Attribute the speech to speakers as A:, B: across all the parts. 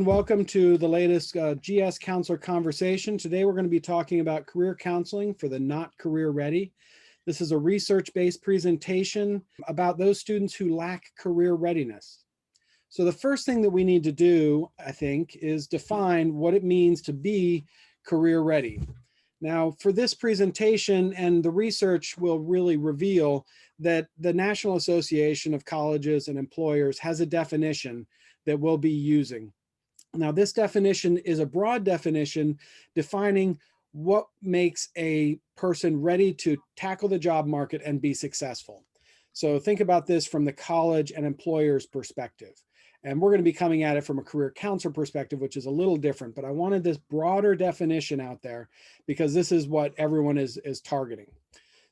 A: and welcome to the latest GS Counselor Conversation. Today we're going to be talking about career counseling for the not career ready. This is a research-based presentation about those students who lack career readiness. So the first thing that we need to do, I think, is define what it means to be career ready. Now, for this presentation, and the research will really reveal that the National Association of Colleges and Employers has a definition that we'll be using. Now, this definition is a broad definition defining what makes a person ready to tackle the job market and be successful. So think about this from the college and employer's perspective. And we're going to be coming at it from a career counselor perspective, which is a little different, but I wanted this broader definition out there because this is what everyone is targeting.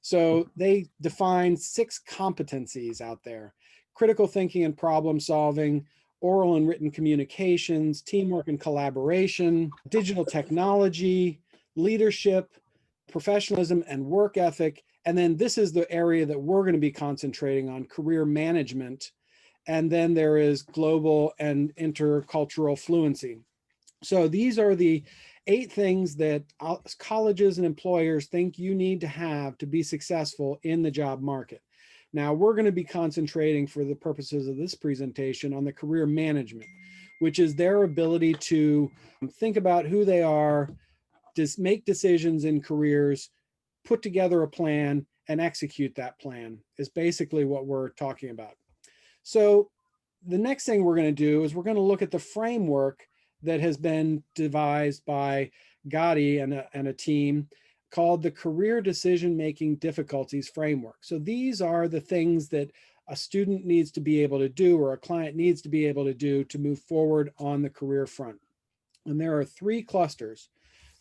A: So they define 6 competencies out there: critical thinking and problem solving, oral and written communications, teamwork and collaboration, digital technology, leadership, professionalism and work ethic. And then this is the area that we're going to be concentrating on: career management. And then there is global and intercultural fluency. So these are the 8 things that colleges and employers think you need to have to be successful in the job market. Now, we're going to be concentrating for the purposes of this presentation on the career management, which is their ability to think about who they are, just make decisions in careers, put together a plan, and execute that plan is basically what we're talking about. So the next thing we're going to do is we're going to look at the framework that has been devised by Gati and a team called the Career Decision-Making Difficulties Framework. So these are the things that a student needs to be able to do, or a client needs to be able to do, to move forward on the career front. And there are 3 clusters.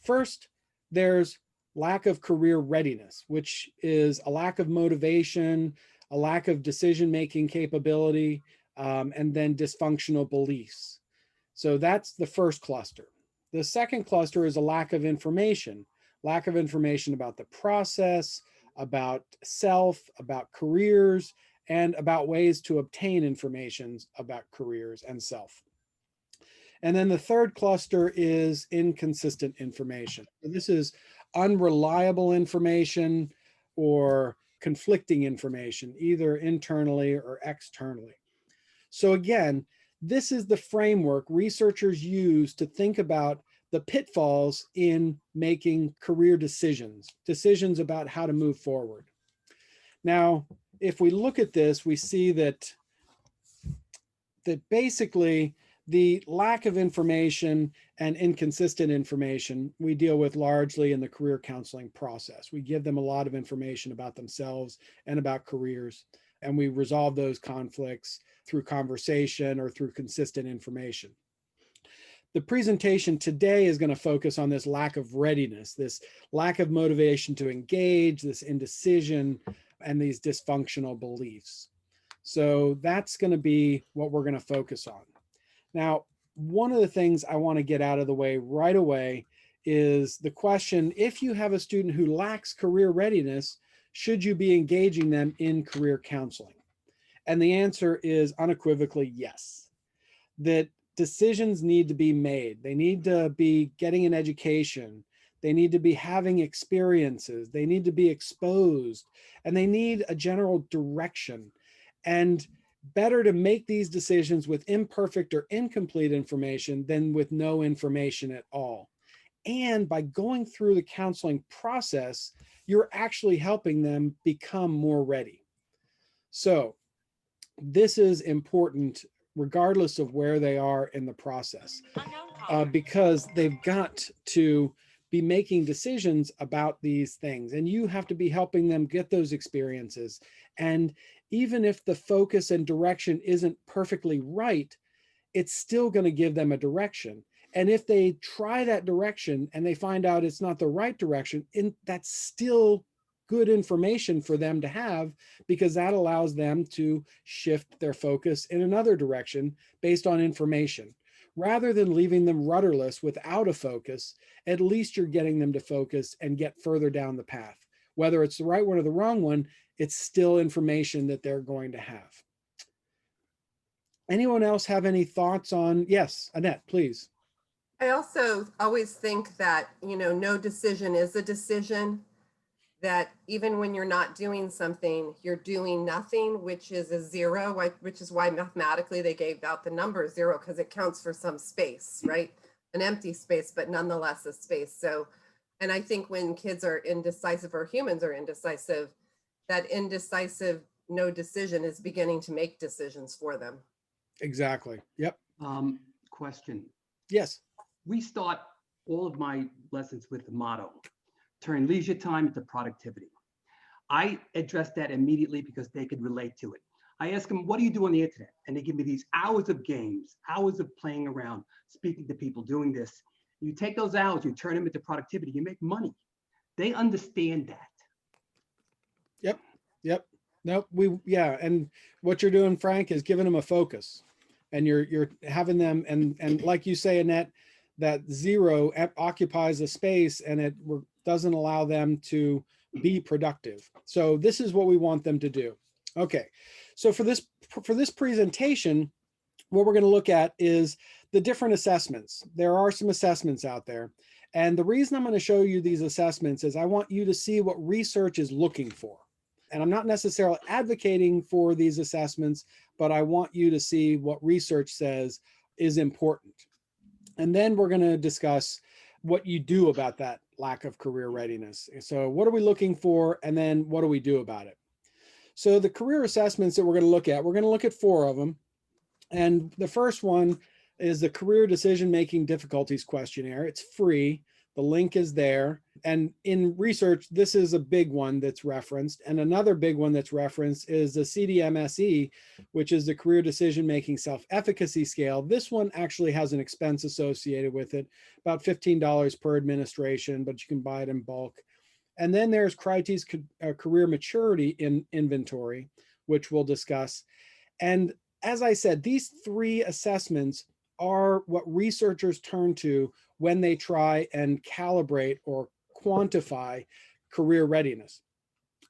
A: First, there's lack of career readiness, which is a lack of motivation, a lack of decision-making capability, and then dysfunctional beliefs. So that's the first cluster. The second cluster is a lack of information about the process, about self, about careers, and about ways to obtain information about careers and self. And then the third cluster is inconsistent information. This is unreliable information or conflicting information, either internally or externally. So again, this is the framework researchers use to think about the pitfalls in making career decisions about how to move forward. Now, if we look at this, we see that basically the lack of information and inconsistent information we deal with largely in the career counseling process. We give them a lot of information about themselves and about careers, and we resolve those conflicts through conversation or through consistent information. The presentation today is going to focus on this lack of readiness, this lack of motivation to engage, this indecision, and these dysfunctional beliefs. So that's going to be what we're going to focus on. Now, one of the things I want to get out of the way right away is the question: if you have a student who lacks career readiness, should you be engaging them in career counseling? And the answer is unequivocally yes. That decisions need to be made. They need to be getting an education. They need to be having experiences. They need to be exposed, and they need a general direction. And better to make these decisions with imperfect or incomplete information than with no information at all. And by going through the counseling process, you're actually helping them become more ready. So this is important regardless of where they are in the process, because they've got to be making decisions about these things, and you have to be helping them get those experiences. And even if the focus and direction isn't perfectly right, it's still going to give them a direction. And if they try that direction and they find out it's not the right direction, that's still good information for them to have, because that allows them to shift their focus in another direction based on information. Rather than leaving them rudderless without a focus, at least you're getting them to focus and get further down the path. Whether it's the right one or the wrong one, it's still information that they're going to have. Anyone else have any thoughts on, yes, Annette, please.
B: I also always think that, no decision is a decision, that even when you're not doing something, you're doing nothing, which is a zero, which is why mathematically they gave out the number zero, because it counts for some space, right? An empty space, but nonetheless a space. So, and I think when kids are indecisive or humans are indecisive, that indecisive no decision is beginning to make decisions for them.
A: Exactly. Yep.
C: Question.
A: Yes.
C: We start all of my lessons with the motto, turn leisure time into productivity. I address that immediately because they could relate to it. I ask them, what do you do on the internet? And they give me these hours of games, hours of playing around, speaking to people, doing this. You take those hours, you turn them into productivity, you make money. They understand that.
A: Yep. Yep. Nope. Yeah. And what you're doing, Frank, is giving them a focus, and you're having them, and like you say, Annette, that zero occupies a space and it doesn't allow them to be productive. So this is what we want them to do. Okay. So for this presentation, what we're going to look at is the different assessments. There are some assessments out there. And the reason I'm going to show you these assessments is I want you to see what research is looking for. And I'm not necessarily advocating for these assessments, but I want you to see what research says is important. And then we're going to discuss what you do about that lack of career readiness. So what are we looking for? And then what do we do about it? So the career assessments that we're going to look at 4 of them. And the first one is the Career Decision-Making Difficulties Questionnaire. It's free. The link is there. And in research, this is a big one that's referenced. And another big one that's referenced is the CDMSE, which is the Career Decision-Making Self-Efficacy Scale. This one actually has an expense associated with it, about $15 per administration, but you can buy it in bulk. And then there's Crities Career Maturity Inventory, which we'll discuss. And as I said, these 3 assessments are what researchers turn to when they try and calibrate or quantify career readiness.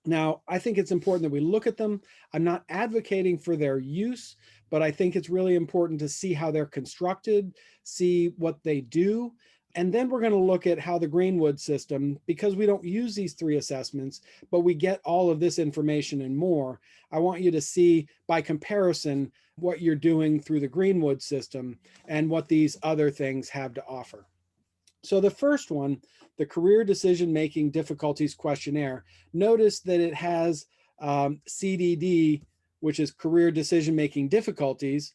A: Now, I think it's important that we look at them. I'm not advocating for their use, but I think it's really important to see how they're constructed, see what they do. And then we're going to look at how the Greenwood system, because we don't use these 3 assessments, but we get all of this information and more. I want you to see by comparison what you're doing through the Greenwood system and what these other things have to offer. So the first one, the Career Decision-Making Difficulties Questionnaire, notice that it has CDD, which is Career Decision-Making Difficulties,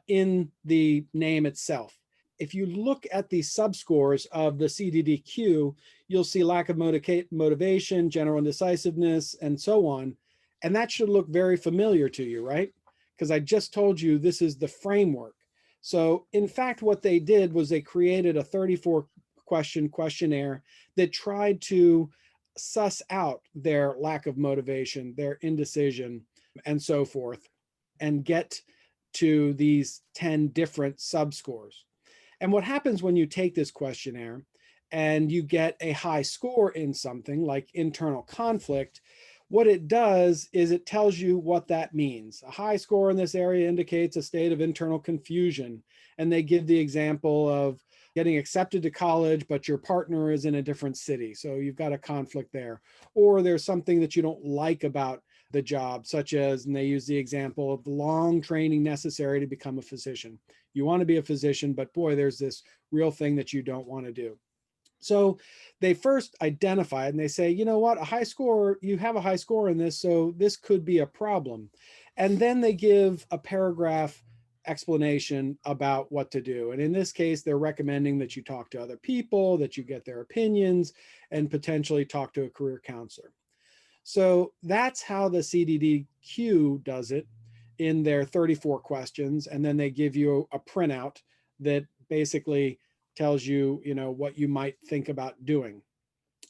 A: in the name itself. If you look at the subscores of the CDDQ, you'll see lack of motivation, general indecisiveness, and so on. And that should look very familiar to you, right? Because I just told you this is the framework. So in fact, what they did was they created a 34-question questionnaire that tried to suss out their lack of motivation, their indecision, and so forth, and get to these 10 different subscores. And what happens when you take this questionnaire and you get a high score in something like internal conflict, what it does is it tells you what that means. A high score in this area indicates a state of internal confusion. And they give the example of getting accepted to college, but your partner is in a different city. So you've got a conflict there. Or there's something that you don't like about the job, such as, and they use the example of the long training necessary to become a physician. You want to be a physician, but boy, there's this real thing that you don't want to do. So they first identify it and they say, you know what, a high score, you have a high score in this, so this could be a problem. And then they give a paragraph explanation about what to do. And in this case, they're recommending that you talk to other people, that you get their opinions, and potentially talk to a career counselor. So that's how the CDDQ does it in their 34 questions. And then they give you a printout that basically tells you, what you might think about doing.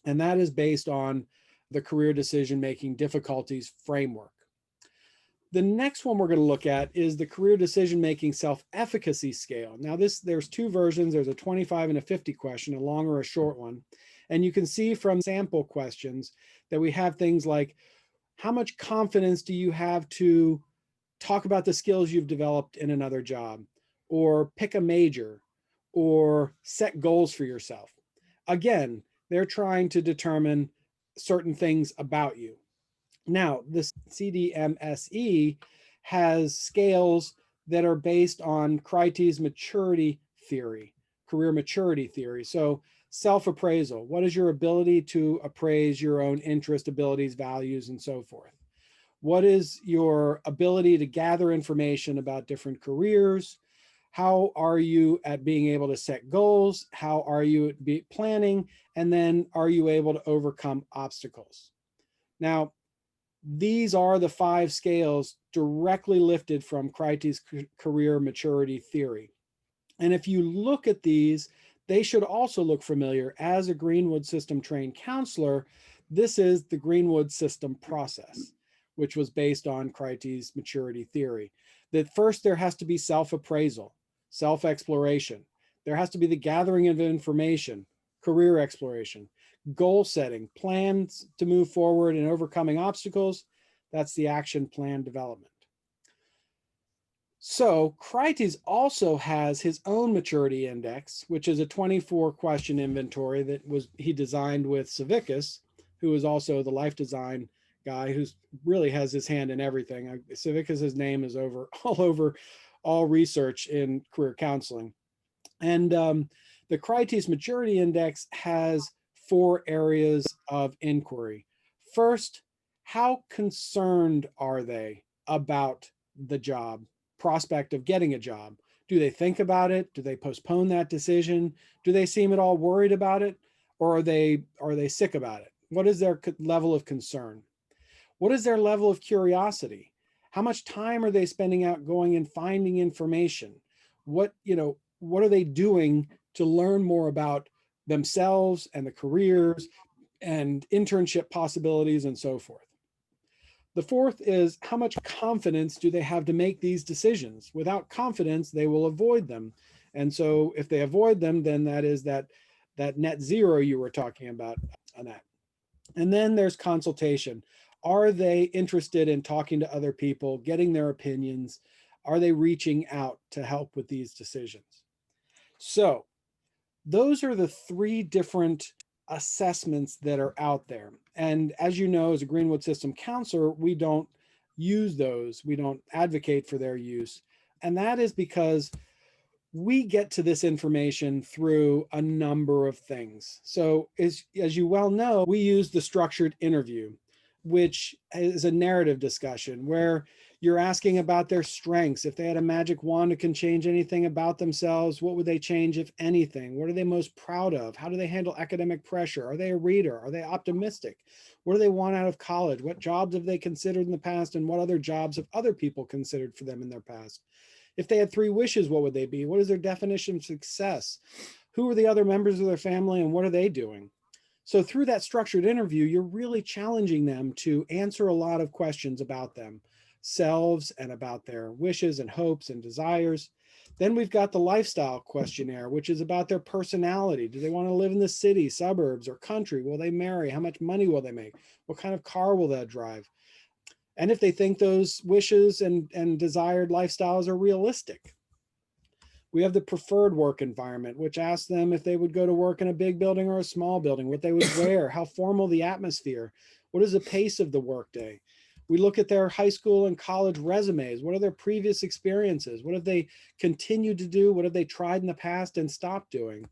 A: And that is based on the Career Decision-Making Difficulties framework. The next one we're going to look at is the Career Decision-Making Self-Efficacy Scale. Now there's 2 versions. There's a 25 and a 50 question, a long or a short one. And you can see from sample questions that we have things like, how much confidence do you have to talk about the skills you've developed in another job, or pick a major, or set goals for yourself. Again, they're trying to determine certain things about you. Now, the CDMSE has scales that are based on Crities maturity theory, career maturity theory. So self-appraisal, what is your ability to appraise your own interest, abilities, values, and so forth? What is your ability to gather information about different careers? How are you at being able to set goals? How are you at planning? And then are you able to overcome obstacles? Now, these are the 5 scales directly lifted from Crites' career maturity theory. And if you look at these, they should also look familiar. As a Greenwood System trained counselor, this is the Greenwood System process, which was based on Crites' maturity theory. That first there has to be self-appraisal, self-exploration. There has to be the gathering of information, career exploration, goal setting, plans to move forward and overcoming obstacles. That's the action plan development. So Crites also has his own maturity index, which is a 24 question inventory that he designed with Savickas, who is also the life design guy who really has his hand in everything. Savickas' name is all over all research in career counseling. And the Crites maturity index has 4 areas of inquiry. First, how concerned are they about the job, prospect of getting a job? Do they think about it? Do they postpone that decision? Do they seem at all worried about it? Or are they sick about it? What is their level of concern? What is their level of curiosity? How much time are they spending out going and finding information? What are they doing to learn more about themselves and the careers and internship possibilities and so forth? The 4th is, how much confidence do they have to make these decisions? Without confidence, they will avoid them. And so if they avoid them, then that is that net zero you were talking about, Annette. And then there's consultation. Are they interested in talking to other people, getting their opinions? Are they reaching out to help with these decisions? So those are the 3 different assessments that are out there. And as you know, as a Greenwood System counselor, we don't use those. We don't advocate for their use. And that is because we get to this information through a number of things. So as you well know, we use the structured interview, which is a narrative discussion where you're asking about their strengths. If they had a magic wand that can change anything about themselves, what would they change, if anything? What are they most proud of? How do they handle academic pressure? Are they a reader? Are they optimistic? What do they want out of college? What jobs have they considered in the past? And what other jobs have other people considered for them in their past? If they had 3 wishes, what would they be? What is their definition of success? Who are the other members of their family and what are they doing? So through that structured interview, you're really challenging them to answer a lot of questions about themselves and about their wishes and hopes and desires. Then we've got the lifestyle questionnaire, which is about their personality. Do they want to live in the city, suburbs, or country? Will they marry? How much money will they make? What kind of car will they drive? And if they think those wishes and desired lifestyles are realistic. We have the preferred work environment, which asks them if they would go to work in a big building or a small building, what they would wear, how formal the atmosphere, what is the pace of the workday. We look at their high school and college resumes. What are their previous experiences? What have they continued to do? What have they tried in the past and stopped doing?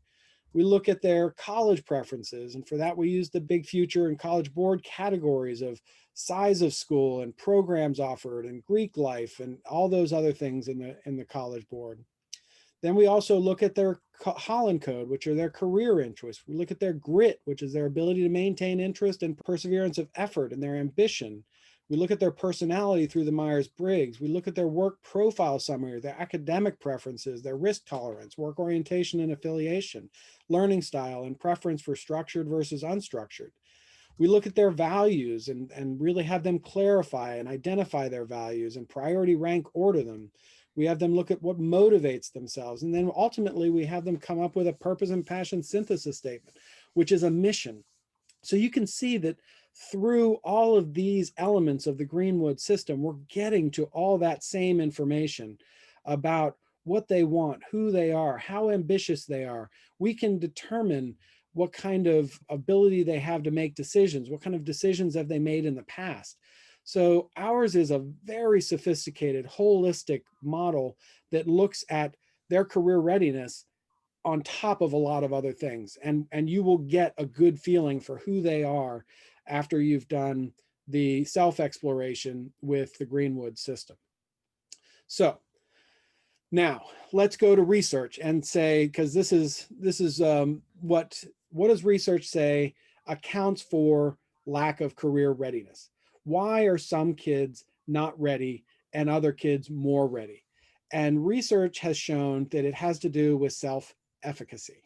A: We look at their college preferences. And for that, we use the Big Future and College Board categories of size of school and programs offered and Greek life and all those other things in the College Board. Then we also look at their Holland Code, which are their career interests. We look at their grit, which is their ability to maintain interest and perseverance of effort and their ambition. We look at their personality through the Myers-Briggs. We look at their work profile summary, their academic preferences, their risk tolerance, work orientation and affiliation, learning style, and preference for structured versus unstructured. We look at their values and really have them clarify and identify their values and priority rank order them. We have them look at what motivates themselves. And then ultimately we have them come up with a purpose and passion synthesis statement, which is a mission. So you can see that through all of these elements of the Greenwood system, we're getting to all that same information about what they want, who they are, how ambitious they are. We can determine what kind of ability they have to make decisions, what kind of decisions have they made in the past. So ours is a very sophisticated, holistic model that looks at their career readiness on top of a lot of other things. And you will get a good feeling for who they are after you've done the self-exploration with the Greenwood system. So now let's go to research and say, because this is what does research say accounts for lack of career readiness? Why are some kids not ready and other kids more ready? And research has shown that it has to do with self-efficacy.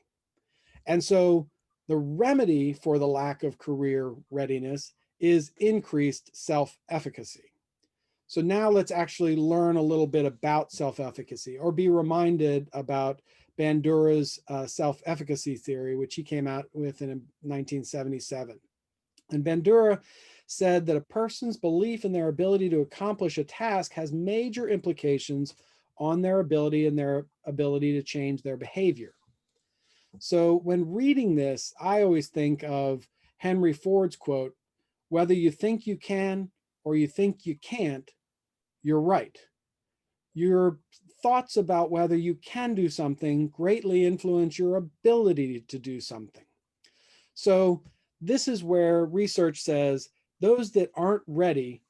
A: And so the remedy for the lack of career readiness is increased self-efficacy. So now let's actually learn a little bit about self-efficacy, or be reminded about Bandura's self-efficacy theory, which he came out with in 1977. And Bandura said that a person's belief in their ability to accomplish a task has major implications on their ability to change their behavior. So when reading this, I always think of Henry Ford's quote, "Whether you think you can or you think you can't, you're right." Your thoughts about whether you can do something greatly influence your ability to do something. So this is where research says those that aren't ready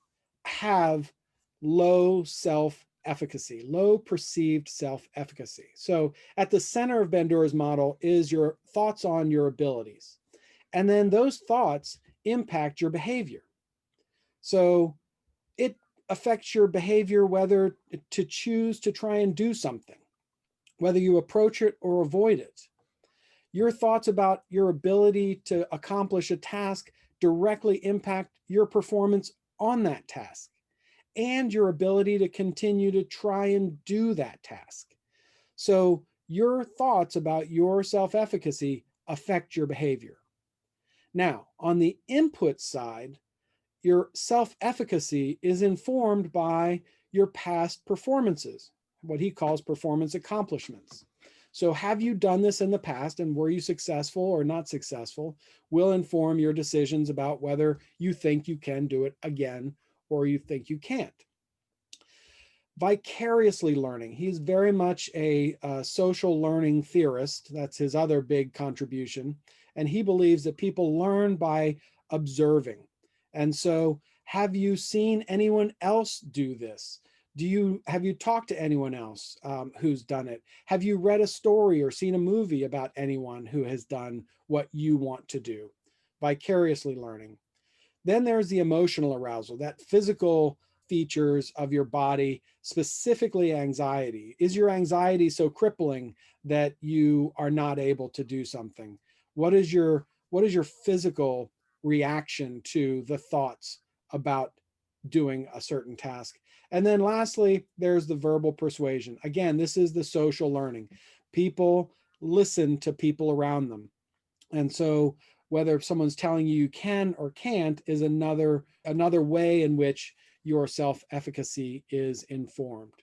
A: have low self-efficacy, low perceived self-efficacy. So at the center of Bandura's model is your thoughts on your abilities. And then those thoughts impact your behavior. So it affects your behavior whether to choose to try and do something, whether you approach it or avoid it. Your thoughts about your ability to accomplish a task directly impact your performance on that task and your ability to continue to try and do that task. So your thoughts about your self-efficacy affect your behavior. Now, on the input side, your self-efficacy is informed by your past performances, what he calls performance accomplishments. So have you done this in the past, and were you successful or not successful, will inform your decisions about whether you think you can do it again or you think you can't. Vicariously learning. He's very much a social learning theorist. That's his other big contribution. And he believes that people learn by observing. And so have you seen anyone else do this? Have you talked to anyone else who's done it? Have you read a story or seen a movie about anyone who has done what you want to do? Vicariously learning. Then there's the emotional arousal, that physical features of your body, specifically anxiety. Is your anxiety so crippling that you are not able to do something? What is your physical reaction to the thoughts about doing a certain task? And then lastly, there's the verbal persuasion. Again, this is the social learning. People listen to people around them. And so whether someone's telling you you can or can't is another way in which your self-efficacy is informed.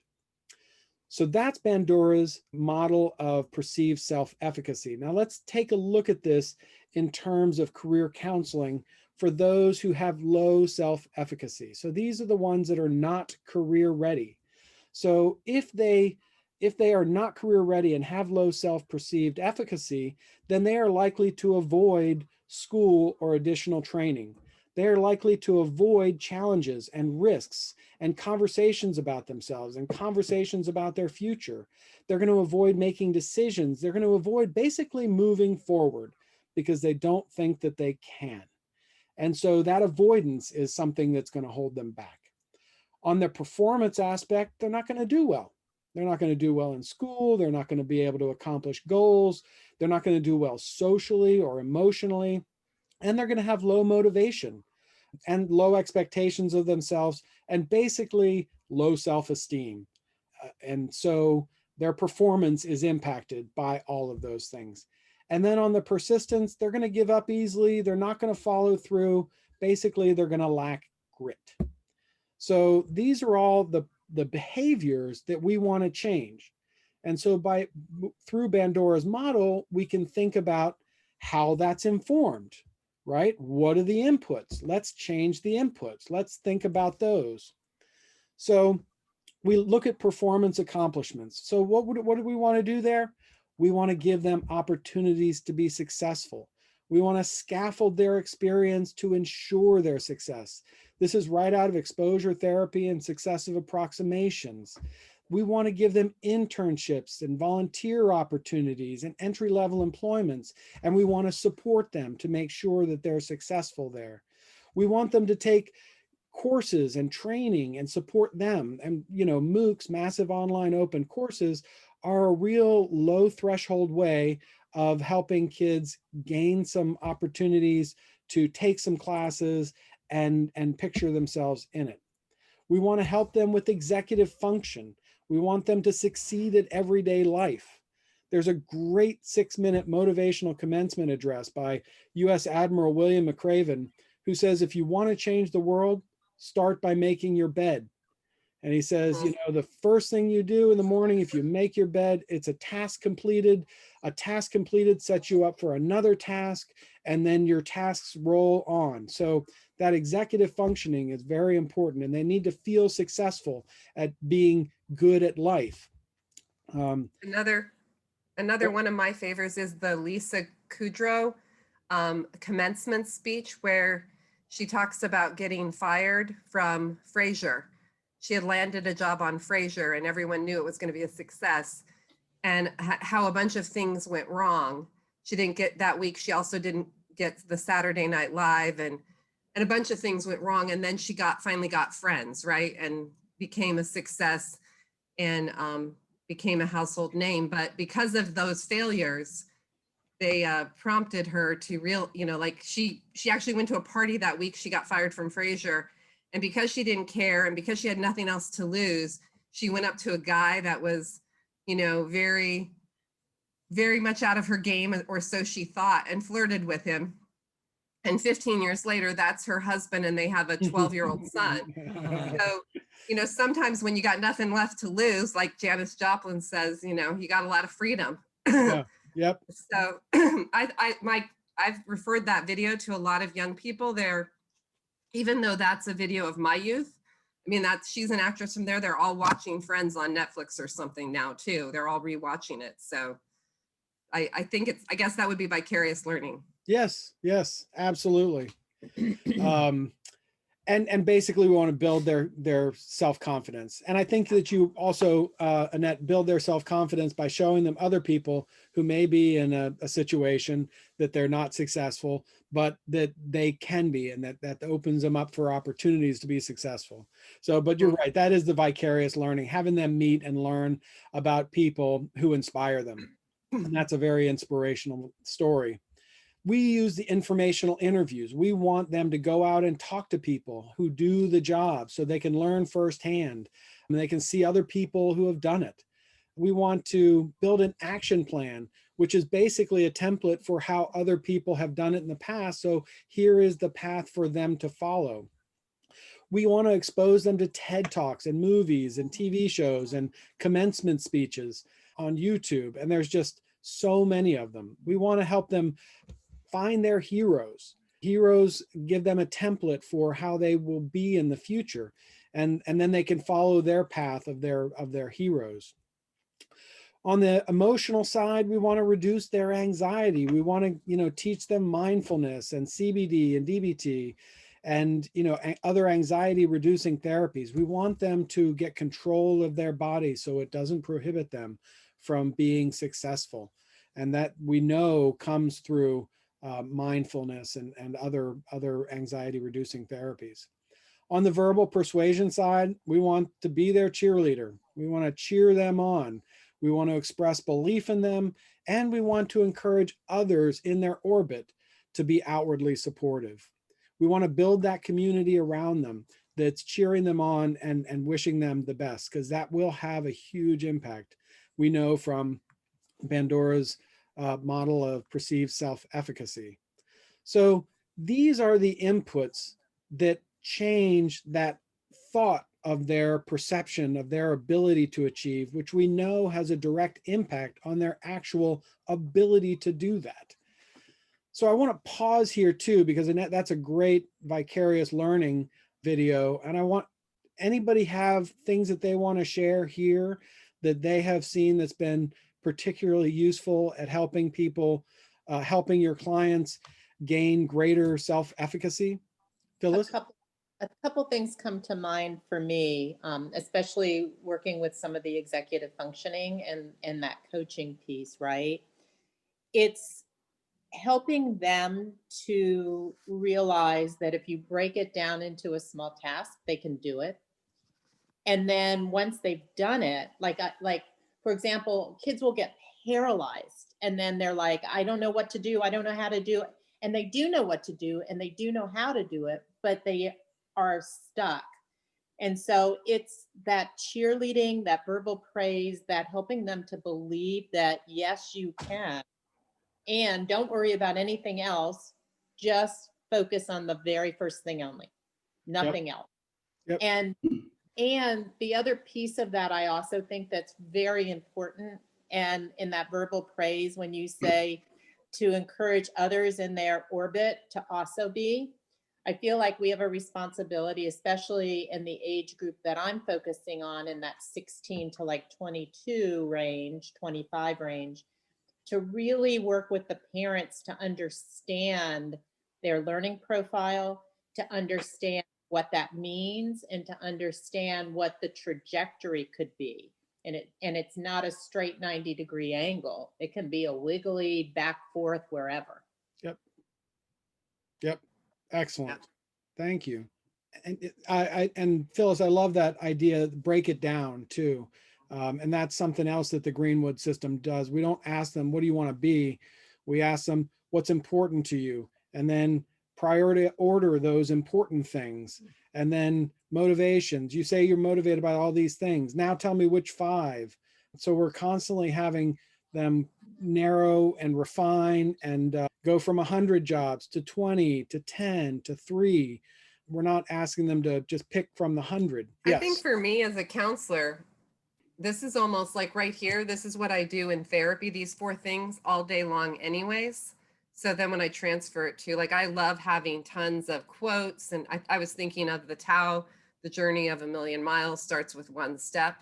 A: So that's Bandura's model of perceived self-efficacy. Now let's take a look at this in terms of career counseling for those who have low self-efficacy. So these are the ones that are not career ready. So if they are not career ready and have low self-perceived efficacy, then they are likely to avoid school or additional training. They are likely to avoid challenges and risks and conversations about themselves and conversations about their future. They're going to avoid making decisions. They're going to avoid basically moving forward because they don't think that they can. And so that avoidance is something that's going to hold them back. On the performance aspect, they're not going to do well. They're not going to do well in school. They're not going to be able to accomplish goals. They're not going to do well socially or emotionally. And they're going to have low motivation and low expectations of themselves and basically low self-esteem. And so their performance is impacted by all of those things. And then on the persistence, they're going to give up easily. They're not going to follow through basically they're going to lack grit. So these are all the behaviors that we want to change. And so through Bandura's model, we can think about how that's informed, right? What are the inputs? Let's change the inputs. Let's think about those. So we look at performance accomplishments. So what do we want to do there? We want to give them opportunities to be successful. We want to scaffold their experience to ensure their success. This is right out of exposure therapy and successive approximations. We want to give them internships and volunteer opportunities and entry-level employments, and we want to support them to make sure that they're successful there. We want them to take courses and training and support them. And, MOOCs, massive online open courses, are a real low threshold way of helping kids gain some opportunities to take some classes and picture themselves in it. We want to help them with executive function. We want them to succeed at everyday life. There's a great 6-minute motivational commencement address by U.S. Admiral William McRaven, who says, if you want to change the world, start by making your bed. And he says, the first thing you do in the morning, if you make your bed, it's a task completed. A task completed sets you up for another task, and then your tasks roll on. So that executive functioning is very important, and they need to feel successful at being good at life.
B: Another one of my favorites is the Lisa Kudrow commencement speech, where she talks about getting fired from Frasier. She had landed a job on Frasier and everyone knew it was going to be a success, and how a bunch of things went wrong. She didn't get that week. She also didn't get the Saturday Night Live, and a bunch of things went wrong. And then she finally got Friends, right? And became a success and became a household name. But because of those failures, they prompted her to she actually went to a party that week. She got fired from Frasier. And because she didn't care and because she had nothing else to lose, she went up to a guy that was, very, very much out of her game, or so she thought, and flirted with him. And 15 years later, that's her husband, and they have a 12-year-old son. So, sometimes when you got nothing left to lose, like Janis Joplin says, you got a lot of freedom.
A: Yeah. Yep.
B: So I've referred that video to a lot of young people there. Even though that's a video of my youth, she's an actress from there. They're all watching Friends on Netflix or something now too. They're all rewatching it. So I guess that would be vicarious learning.
A: Yes, absolutely. And basically we want to build their self-confidence. And I think that you also, Annette, build their self-confidence by showing them other people who may be in a situation that they're not successful, but that they can be, and that opens them up for opportunities to be successful. So, but you're right, that is the vicarious learning, having them meet and learn about people who inspire them. And that's a very inspirational story. We use the informational interviews. We want them to go out and talk to people who do the job so they can learn firsthand and they can see other people who have done it. We want to build an action plan, which is basically a template for how other people have done it in the past. So here is the path for them to follow. We want to expose them to TED Talks and movies and TV shows and commencement speeches on YouTube. And there's just so many of them. We want to help them find their heroes. Heroes give them a template for how they will be in the future. And then they can follow their path of their heroes. On the emotional side, we want to reduce their anxiety. We want to, teach them mindfulness and CBD and DBT and, other anxiety reducing therapies. We want them to get control of their body so it doesn't prohibit them from being successful. And that we know comes through mindfulness and other anxiety reducing therapies. On the verbal persuasion side, we want to be their cheerleader. We want to cheer them on. We want to express belief in them, and we want to encourage others in their orbit to be outwardly supportive. We want to build that community around them that's cheering them on and wishing them the best, because that will have a huge impact. We know from Bandura's model of perceived self-efficacy. So these are the inputs that change that thought of their perception of their ability to achieve, which we know has a direct impact on their actual ability to do that. So I want to pause here too, because that's a great vicarious learning video. And I want anybody have things that they want to share here that they have seen that's been particularly useful at helping people, helping your clients gain greater self-efficacy? Phyllis?
D: A couple things come to mind for me, especially working with some of the executive functioning and that coaching piece, right? It's helping them to realize that if you break it down into a small task, they can do it. And then once they've done it, like for example, kids will get paralyzed and then they're like, I don't know what to do. I don't know how to do it. And they do know what to do and they do know how to do it, but they are stuck. And so it's that cheerleading, that verbal praise, that helping them to believe that, yes, you can. And don't worry about anything else. Just focus on the very first thing only, nothing else.
A: Yep.
D: And the other piece of that, I also think that's very important. And in that verbal praise, when you say to encourage others in their orbit to also be, I feel like we have a responsibility, especially in the age group that I'm focusing on in that 16 to like 22 range, 25 range, to really work with the parents to understand their learning profile, to understand what that means, and to understand what the trajectory could be. And it's not a straight 90-degree angle. It can be a wiggly back forth wherever.
A: Yep. Excellent. Thank you. And Phyllis, I love that idea, break it down too. And that's something else that the Greenwood system does. We don't ask them, what do you want to be? We ask them, what's important to you? And then priority order those important things. And then motivations. You say you're motivated by all these things. Now tell me which 5. So we're constantly having them narrow and refine and go from 100 jobs to 20 to 10 to 3. We're not asking them to just pick from the 100.
B: I think for me as a counselor, this is almost like right here, this is what I do in therapy, these 4 things all day long anyways. So then when I transfer it to, like, I love having tons of quotes. And I was thinking of the Tao, the journey of a million miles starts with 1 step.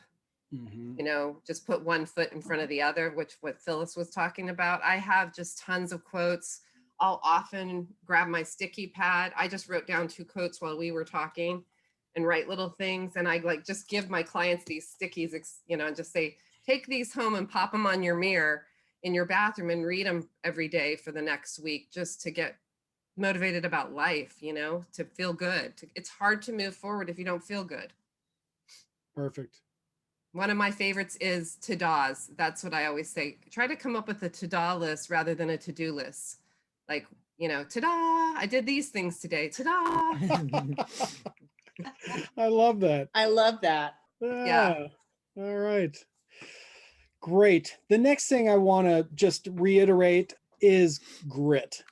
A: Mm-hmm.
B: You know, just put 1 foot in front of the other, which what Phyllis was talking about. I have just tons of quotes. I'll often grab my sticky pad. I just wrote down 2 quotes while we were talking and write little things. And I like just give my clients these stickies, you know, and just say, take these home and pop them on your mirror in your bathroom and read them every day for the next week, just to get motivated about life, you know, to feel good. It's hard to move forward if you don't feel good.
A: Perfect.
B: One of my favorites is to-dos. That's what I always say. Try to come up with a to-do list rather than a to-do list. Like, you know, ta-da, I did these things today. Ta-da.
A: I love that.
D: I love that.
B: Yeah.
A: All right. Great. The next thing I want to just reiterate is grit,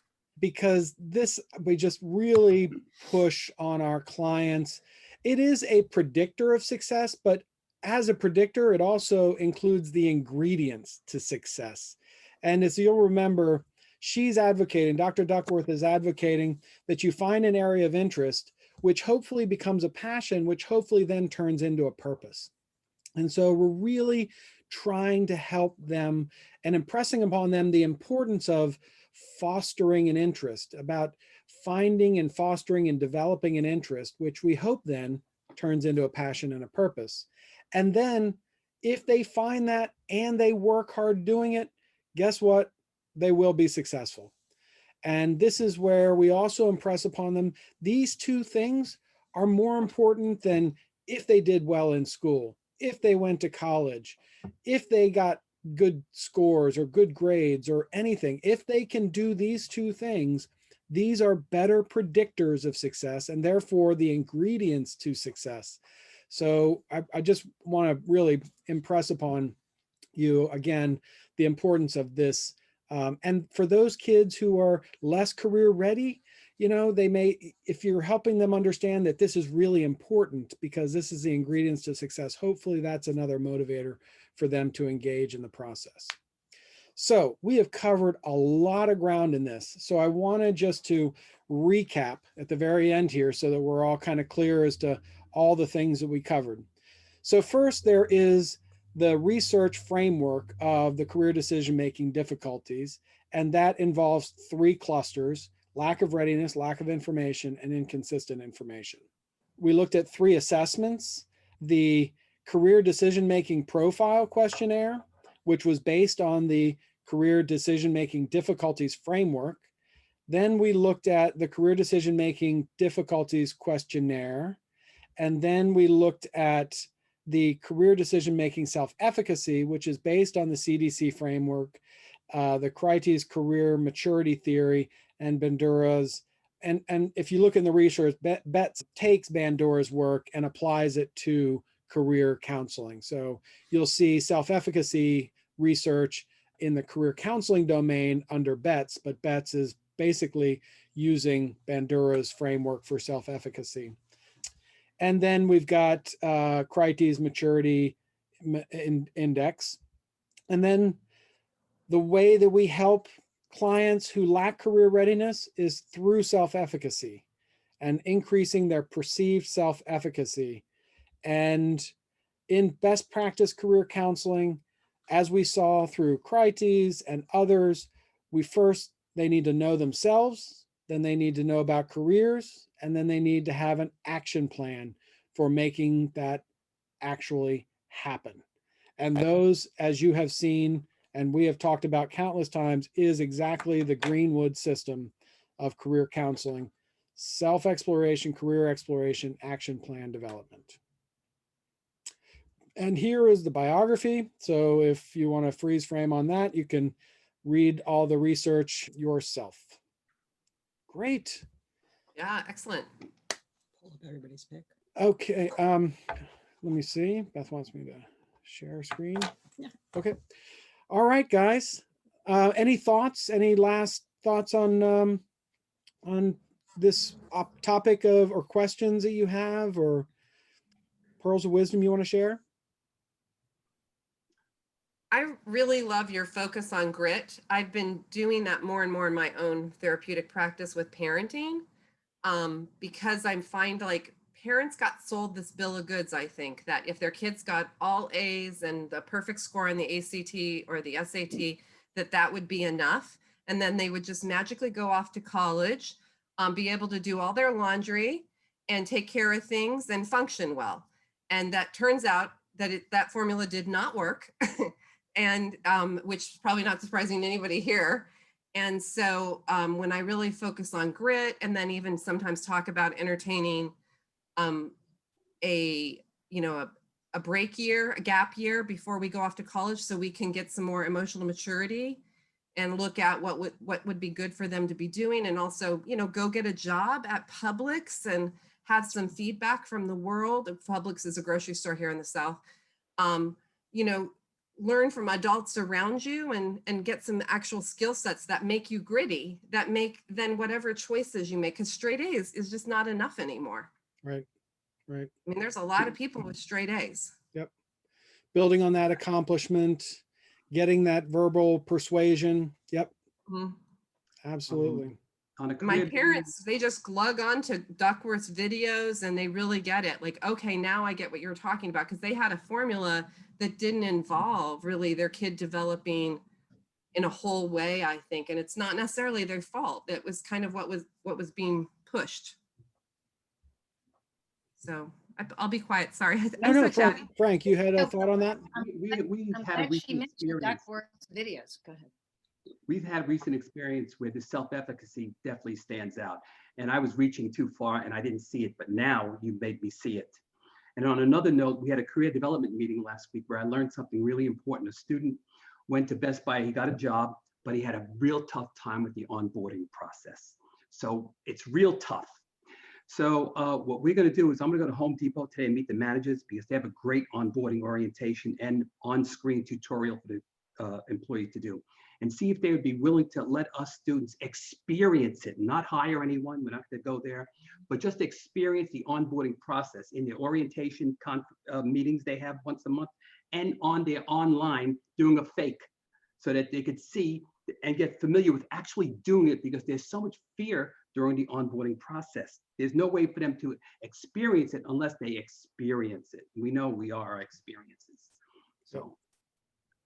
A: because this, we just really push on our clients. It is a predictor of success, but as a predictor, it also includes the ingredients to success. And as you'll remember, she's advocating, Dr. Duckworth is advocating that you find an area of interest, which hopefully becomes a passion, which hopefully then turns into a purpose. And so we're really trying to help them and impressing upon them the importance of fostering an interest, about finding and fostering and developing an interest, which we hope then turns into a passion and a purpose. And then if they find that and they work hard doing it, guess what? They will be successful. And this is where we also impress upon them, these 2 things are more important than if they did well in school, if they went to college, if they got good scores or good grades or anything. If they can do these 2 things, these are better predictors of success and therefore the ingredients to success. So I just want to really impress upon you again the importance of this. And for those kids who are less career ready, you know, they may, if you're helping them understand that this is really important because this is the ingredients to success, hopefully that's another motivator for them to engage in the process. So we have covered a lot of ground in this. So I wanted just to recap at the very end here so that we're all kind of clear as to all the things that we covered. So first, there is the research framework of the career decision-making difficulties, and that involves 3 clusters: lack of readiness, lack of information, and inconsistent information. We looked at 3 assessments: the career decision-making profile questionnaire, which was based on the career decision-making difficulties framework. Then we looked at the career decision-making difficulties questionnaire. And then we looked at the career decision-making self-efficacy, which is based on the CDC framework, the Crities career maturity theory, and Bandura's. And if you look in the research, Betts takes Bandura's work and applies it to career counseling. So you'll see self-efficacy research in the career counseling domain under Betts, but Betts is basically using Bandura's framework for self-efficacy. And then we've got Crites maturity index. And then the way that we help clients who lack career readiness is through self-efficacy and increasing their perceived self-efficacy. And in best practice career counseling, as we saw through Crites and others, they need to know themselves, then they need to know about careers, and then they need to have an action plan for making that actually happen. And those, as you have seen, and we have talked about countless times, is exactly the Greenwood system of career counseling: self-exploration, career exploration, action plan development. And here is the biography. So if you want to freeze frame on that, you can read all the research yourself. Great.
B: Yeah, excellent.
E: Pull up everybody's pick.
A: Okay, let me see. Beth wants me to share screen.
E: Yeah.
A: Okay. All right, guys. Any thoughts? Any last thoughts on this topic of, or questions that you have, or pearls of wisdom you want to share?
B: I really love your focus on grit. I've been doing that more and more in my own therapeutic practice with parenting, because I find like parents got sold this bill of goods, I think, that if their kids got all A's and the perfect score on the ACT or the SAT, that would be enough. And then they would just magically go off to college, be able to do all their laundry and take care of things and function well. And that turns out that that formula did not work. And which is probably not surprising to anybody here. And so when I really focus on grit, and then even sometimes talk about entertaining a break year, a gap year before we go off to college, so we can get some more emotional maturity and look at what would be good for them to be doing, and also, go get a job at Publix and have some feedback from the world. Publix is a grocery store here in the South. Learn from adults around you and get some actual skill sets that make you gritty, that make then whatever choices you make, because straight A's is just not enough anymore.
A: Right.
B: I mean, there's a lot of people with straight A's.
A: Yep. Building on that accomplishment, getting that verbal persuasion. Yep.
B: Mm-hmm.
A: Absolutely.
B: My parents, they just lug on to Duckworth's videos and they really get it. Like, okay, now I get what you're talking about, because they had a formula that didn't involve really their kid developing in a whole way, I think. And it's not necessarily their fault. It was kind of what was being pushed. So I'll be quiet. Sorry.
A: No, Frank, you had a thought on that?
C: We've
E: I'm
C: had a
E: glad she
C: recent
E: mentioned
C: experience.
E: Duckworth's videos. Go ahead.
C: We've had recent experience where the self-efficacy definitely stands out. And I was reaching too far and I didn't see it, but now you made me see it. And on another note, we had a career development meeting last week where I learned something really important. A student went to Best Buy, he got a job, but he had a real tough time with the onboarding process. So it's real tough. So what we're going to do is I'm going to go to Home Depot today and meet the managers, because they have a great onboarding orientation and on-screen tutorial for the employee to do. and see if they would be willing to let us students experience it, not hire anyone, we're not going to go there, but just experience the onboarding process in their orientation meetings they have once a month, and on their online doing a fake, so that they could see and get familiar with actually doing it, because there's so much fear during the onboarding process. There's no way for them to experience it unless they experience it. We know we are our experiences. So.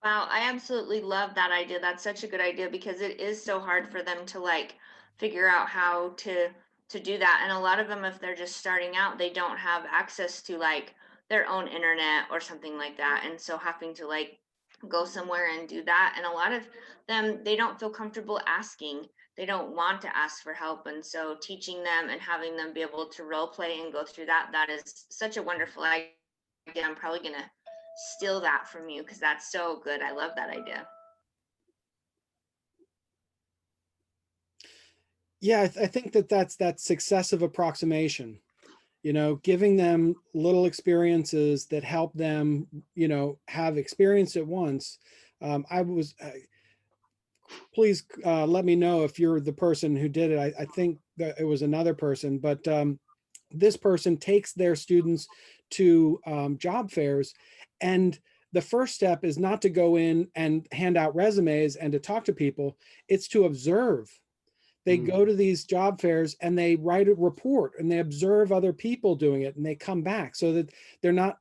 F: Wow, I absolutely love that idea. That's such a good idea, because it is so hard for them to like figure out how to do that. And a lot of them, if they're just starting out, they don't have access to like their own internet or something like that. And so having to like go somewhere and do that. And a lot of them, they don't feel comfortable asking. They don't want to ask for help. And so teaching them and having them be able to role play and go through that, that is such a wonderful idea. I'm probably going to steal that from you, because that's so good. I love that idea.
A: Yeah, I think that's that successive approximation, you know, giving them little experiences that help them, you know, have experienced it once. Please let me know if you're the person who did it. I think that it was another person, but this person takes their students to job fairs, and the first step is not to go in and hand out resumes and to talk to people. It's to observe. They go to these job fairs and they write a report and they observe other people doing it, and they come back, so that they're not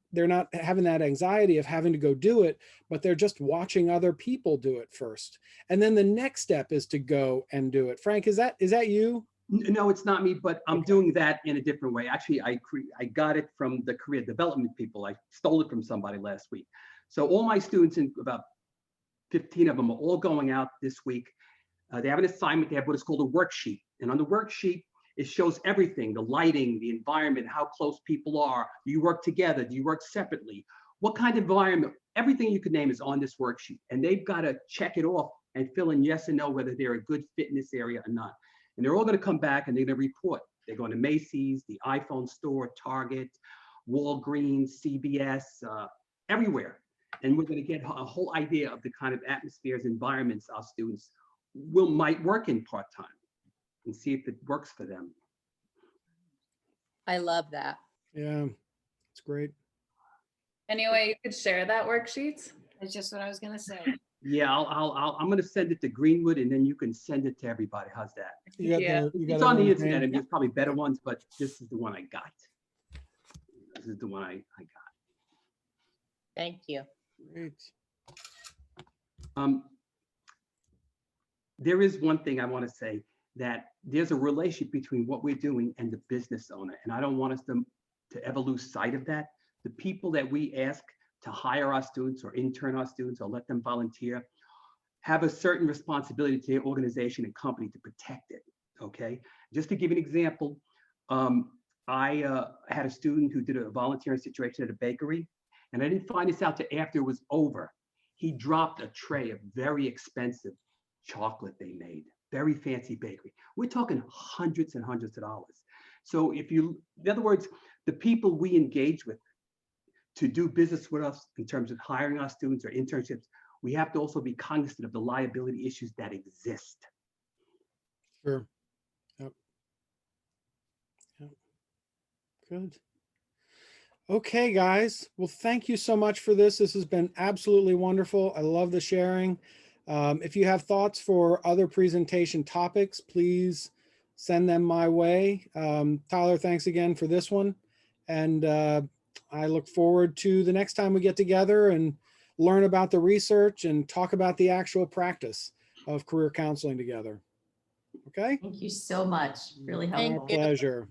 A: having that anxiety of having to go do it, but they're just watching other people do it first. And then the next step is to go and do it. Frank, is that you?
C: No, it's not me, but I'm
A: Okay.
C: doing that in a different way. Actually, I got it from the career development people. I stole it from somebody last week. So all my students, in about 15 of them, are all going out this week. They have an assignment. They have what is called a worksheet. And on the worksheet, it shows everything: the lighting, the environment, how close people are. Do you work together? Do you work separately? What kind of environment? Everything you could name is on this worksheet. And they've got to check it off and fill in yes and no, whether they're a good fit in this area or not. And they're all going to come back and they're going to report. They're going to Macy's, the iPhone store, Target, Walgreens, CVS, everywhere. And we're going to get a whole idea of the kind of atmospheres, environments our students might work in part-time, and see if it works for them.
D: I love that.
A: Yeah, it's great.
G: Any way you could share that worksheet?
E: That's just what I was gonna say.
C: Yeah, I'm going to send it to Greenwood, and then you can send it to everybody. How's that?
A: You got
G: Yeah.
C: It's on the internet, and there's probably better ones, but this is the one I got. This is the one I got.
D: Thank you.
A: Great.
C: There is one thing I want to say, that there's a relationship between what we're doing and the business owner, and I don't want us to ever lose sight of that. The people that we ask to hire our students or intern our students or let them volunteer have a certain responsibility to their organization and company to protect it. Okay, just to give an example, I had a student who did a volunteering situation at a bakery, and I didn't find this out till after it was over. He dropped a tray of very expensive chocolate they made, very fancy bakery. We're talking hundreds and hundreds of dollars. So in other words, the people we engage with to do business with us in terms of hiring our students or internships, we have to also be cognizant of the liability issues that exist.
A: Sure. Yep. Yep. Good. Okay, guys. Well, thank you so much for this. This has been absolutely wonderful. I love the sharing. If you have thoughts for other presentation topics, please send them my way. Tyler, thanks again for this one. And I look forward to the next time we get together and learn about the research and talk about the actual practice of career counseling together. Okay?
H: Thank you so much. Really helpful.
D: Thank you.
A: Pleasure.